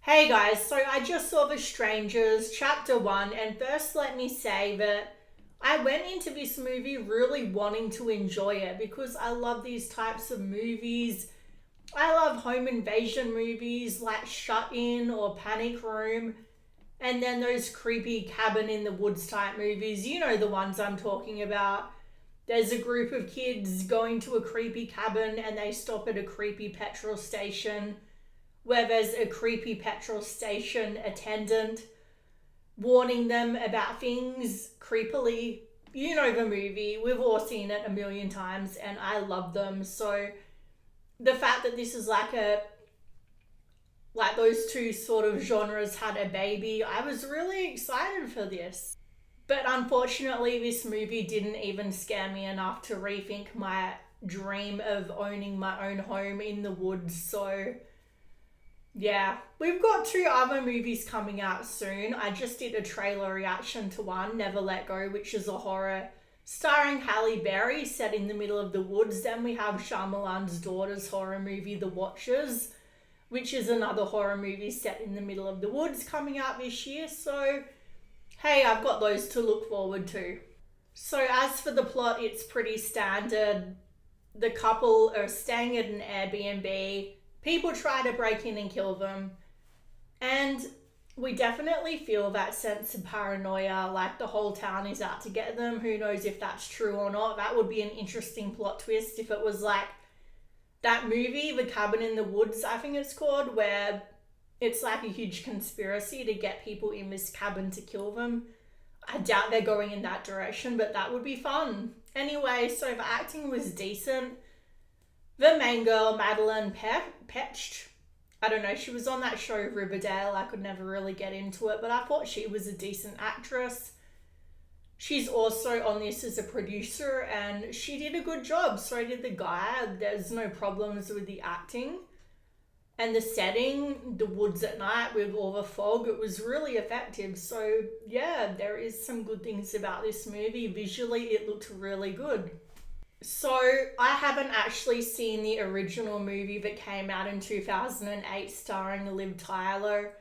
Hey guys, so I just saw The Strangers, chapter 1, and first let me say that I went into this movie really wanting to enjoy it because I love these types of movies. I love home invasion movies like Shut In or Panic Room, and then those creepy cabin in the woods type movies. You know the ones I'm talking about. There's a group of kids going to a creepy cabin and they stop at a creepy petrol station where there's a creepy petrol station attendant warning them about things creepily. You know the movie, we've all seen it a million times, and I love them. So the fact that this is like those two sort of genres had a baby, I was really excited for this. But unfortunately, this movie didn't even scare me enough to rethink my dream of owning my own home in the woods. So yeah, we've got two other movies coming out soon. I just did a trailer reaction to one, Never Let Go, which is a horror starring Halle Berry set in the middle of the woods. Then we have Shyamalan's daughter's horror movie, The Watchers, which is another horror movie set in the middle of the woods coming out this year. So, hey, I've got those to look forward to. So, as for the plot, it's pretty standard. The couple are staying at an Airbnb. People try to break in and kill them. And we definitely feel that sense of paranoia, like the whole town is out to get them. Who knows if that's true or not? That would be an interesting plot twist if it was like that movie, The Cabin in the Woods, I think it's called, where it's like a huge conspiracy to get people in this cabin to kill them. I doubt they're going in that direction, but that would be fun. Anyway, so the acting was decent. The main girl, Madeline Petcht, I don't know, she was on that show Riverdale. I could never really get into it, but I thought she was a decent actress. She's also on this as a producer and she did a good job. So did the guy. There's no problems with the acting. And the setting, the woods at night with all the fog, it was really effective. So yeah, there is some good things about this movie. Visually, it looked really good. So I haven't actually seen the original movie that came out in 2008 starring Liv Tyler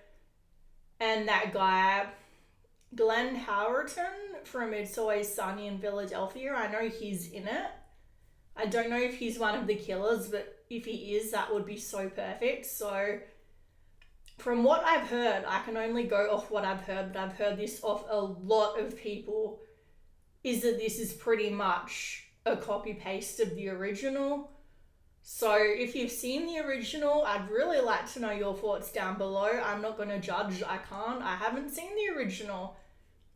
and that guy, Glenn Howerton from It's Always Sunny in Philadelphia. I know he's in it. I don't know if he's one of the killers, but if he is, that would be so perfect. So from what I've heard, I can only go off what I've heard, but I've heard this off a lot of people, is that this is pretty much a copy paste of the original. So if you've seen the original, I'd really like to know your thoughts down below. I'm not going to judge. I can't. I haven't seen the original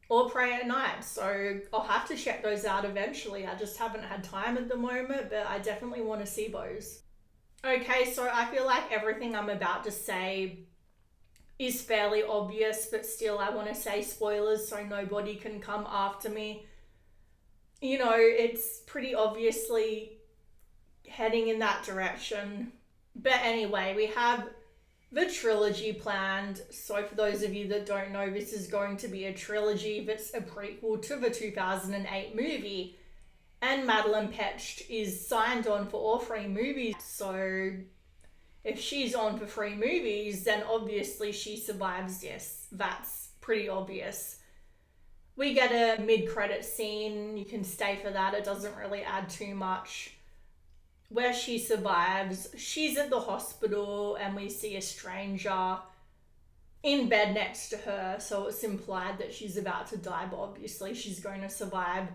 or Pray at Night, so I'll have to check those out eventually. I just haven't had time at the moment, but I definitely want to see those. Okay, so I feel like everything I'm about to say is fairly obvious, but still I want to say spoilers so nobody can come after me. You know, it's pretty obviously heading in that direction. But anyway, we have the trilogy planned. So for those of you that don't know, this is going to be a trilogy that's a prequel to the 2008 movie. And Madeline Petcht is signed on for all three movies. So if she's on for three movies, then obviously she survives this. That's pretty obvious. We get a mid-credit scene. You can stay for that. It doesn't really add too much. Where she survives. She's at the hospital and we see a stranger in bed next to her. So it's implied that she's about to die, but obviously she's going to survive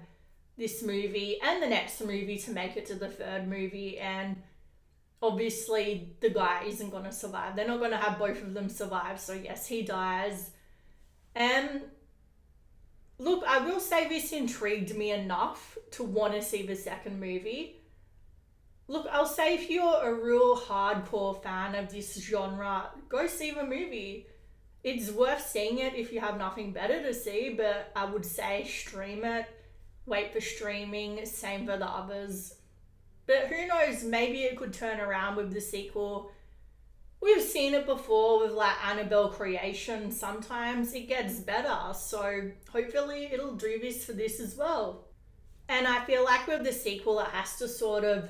this movie and the next movie to make it to the third movie. And obviously the guy isn't going to survive. They're not going to have both of them survive. So yes, he dies. And look, I will say this intrigued me enough to want to see the second movie. Look, I'll say if you're a real hardcore fan of this genre, go see the movie. It's worth seeing it if you have nothing better to see, but I would say stream it, wait for streaming, same for the others. But who knows, maybe it could turn around with the sequel. We've seen it before with like Annabelle Creation. Sometimes it gets better, so hopefully it'll do this for this as well. And I feel like with the sequel, it has to sort of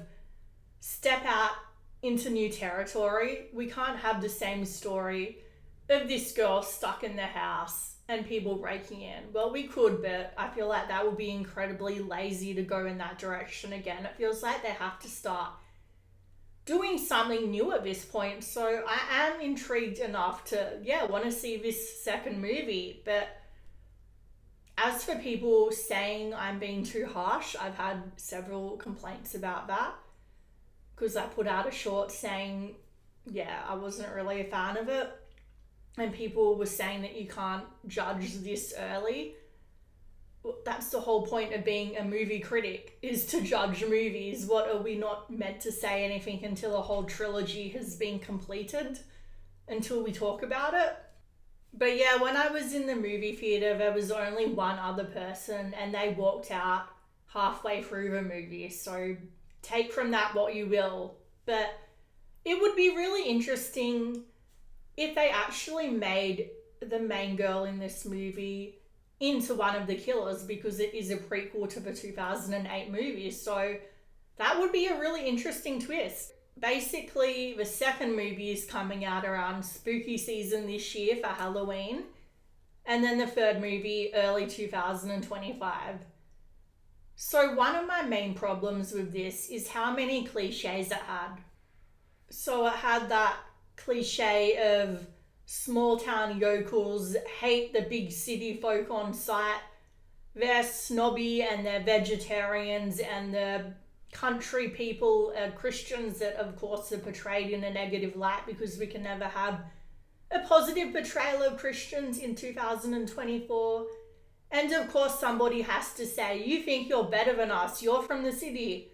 step out into new territory. We can't have the same story of this girl stuck in the house and people breaking in. Well, we could, but I feel like that would be incredibly lazy to go in that direction again. It feels like they have to start doing something new at this point. So I am intrigued enough to, yeah, want to see this second movie. But as for people saying I'm being too harsh, I've had several complaints about that because I put out a short saying, yeah, I wasn't really a fan of it. And people were saying that you can't judge this early. Well, that's the whole point of being a movie critic, is to judge movies. What, are we not meant to say anything until a whole trilogy has been completed? Until we talk about it? But yeah, when I was in the movie theater, there was only one other person and they walked out halfway through the movie. So take from that what you will. But it would be really interesting if they actually made the main girl in this movie into one of the killers, because it is a prequel to the 2008 movie. So that would be a really interesting twist. Basically, the second movie is coming out around spooky season this year for Halloween, and then the third movie early 2025. So one of my main problems with this is how many cliches it had. So it had that cliche of small town yokels hate the big city folk on site. They're snobby and they're vegetarians, and the country people are Christians that, of course, are portrayed in a negative light because we can never have a positive portrayal of Christians in 2024. And of course, somebody has to say, you think you're better than us, you're from the city.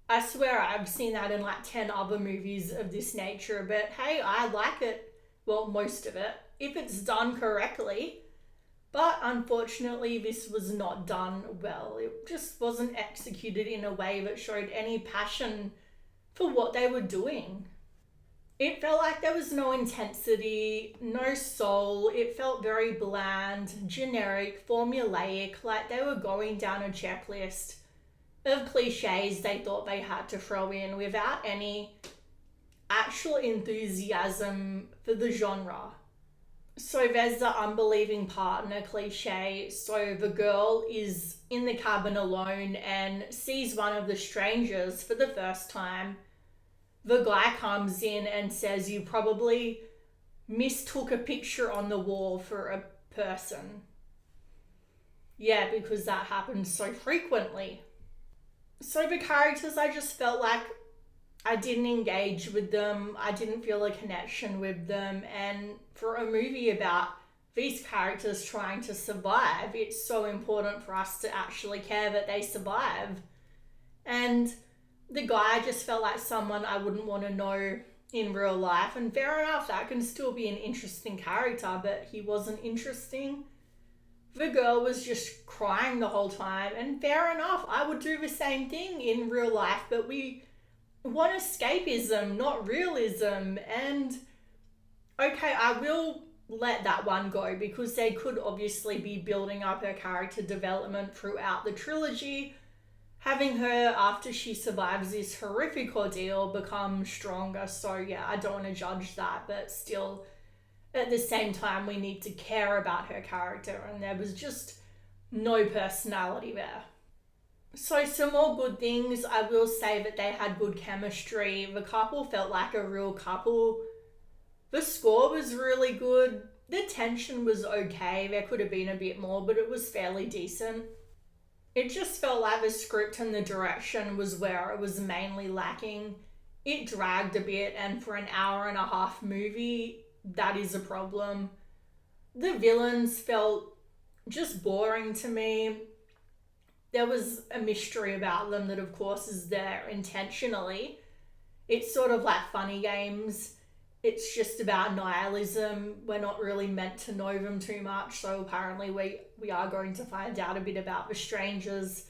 I swear I've seen that in like 10 other movies of this nature, but hey, I like it. Well, most of it, if it's done correctly. But unfortunately, this was not done well. It just wasn't executed in a way that showed any passion for what they were doing. It felt like there was no intensity, no soul. It felt very bland, generic, formulaic, like they were going down a checklist of cliches they thought they had to throw in without any actual enthusiasm for the genre. So there's the unbelieving partner cliche. So the girl is in the cabin alone and sees one of the strangers for the first time. The guy comes in and says, you probably mistook a picture on the wall for a person. Yeah, because that happens so frequently. So the characters, I just felt like I didn't engage with them. I didn't feel a connection with them. And for a movie about these characters trying to survive, it's so important for us to actually care that they survive. And the guy just felt like someone I wouldn't want to know in real life. And fair enough, that can still be an interesting character, but he wasn't interesting. The girl was just crying the whole time. And fair enough, I would do the same thing in real life, but we want escapism, not realism. And okay, I will let that one go because they could obviously be building up her character development throughout the trilogy, having her, after she survives this horrific ordeal, become stronger. So yeah, I don't want to judge that, but still, at the same time, we need to care about her character, and there was just no personality there. So some more good things. I will say that they had good chemistry. The couple felt like a real couple. The score was really good. The tension was okay. There could have been a bit more, but it was fairly decent. It just felt like the script and the direction was where it was mainly lacking. It dragged a bit, and for an hour and a half movie, that is a problem. The villains felt just boring to me. There was a mystery about them that, of course, is there intentionally. It's sort of like Funny Games. It's just about nihilism. We're not really meant to know them too much, so apparently we are going to find out a bit about the strangers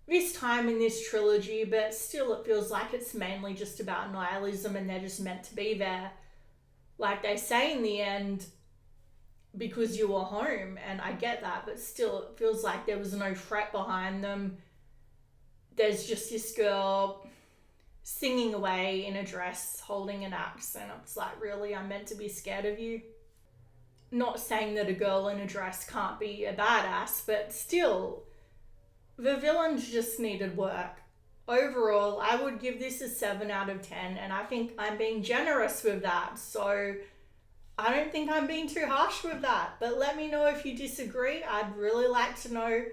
this time in this trilogy, but still it feels like it's mainly just about nihilism and they're just meant to be there. Like they say in the end, because you were home, and I get that, but still it feels like there was no threat behind them. There's just this girl singing away in a dress, holding an axe, and it's like, really, I'm meant to be scared of you? Not saying that a girl in a dress can't be a badass, but still, the villains just needed work. Overall, I would give this a 7 out of 10, and I think I'm being generous with that. So I don't think I'm being too harsh with that. But let me know if you disagree. I'd really like to know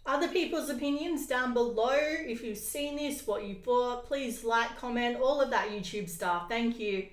other people's opinions down below. If you've seen this, what you thought, please like, comment, all of that YouTube stuff. Thank you.